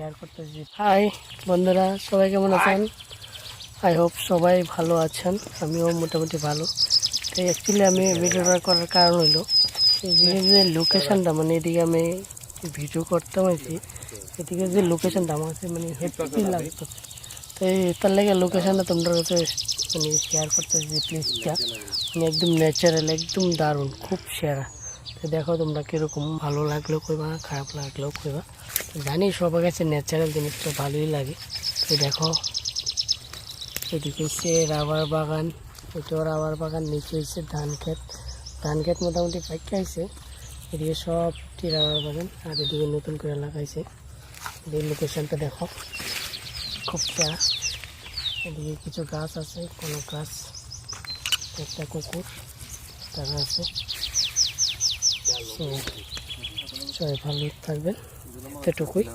Share করতেছি। High বন্ধুরা, সবাই কেমন আছেন? আই হোপ সবাই ভালো আছেন, আমিও মোটামুটি ভালো। তো অ্যাকচুয়ালি আমি ভিডিওটা করার কারণ হলো এদিকে যে লোকেশানটা, মানে এদিকে আমি ভিডিও করতাম আছি, এদিকে যে লোকেশানটা আমার কাছে মানে হেপি লাগতো। তো তার লাগে লোকেশানটা তোমরা কাছে মানে শেয়ার করতেছি প্লিজটা, মানে একদম ন্যাচারাল, একদম দারুণ, খুব সেরা। তো দেখো তোমরা কীরকম, ভালো লাগলেও কইবা, খারাপ লাগলেও কইবা। জানি সবার কাছে ন্যাচারাল জিনিসটা ভালোই লাগে। তো দেখো এদিকে হচ্ছে রাবার বাগান, এটাও রাবার বাগান, নিচে হচ্ছে ধান ক্ষেত। ধান ক্ষেত মোটামুটি পাইকা আছে, এদিকে সবটি রাবার বাগান, আর এদিকে নতুন করে লাগাইছে। এই লোকেশনটা দেখো খুব সেরা। এদিকে কিছু গাছ আছে, কোনো গাছ, একটা কুকুর তারা আছে। সবাই ভালো থাকবেন, এতটুকুই।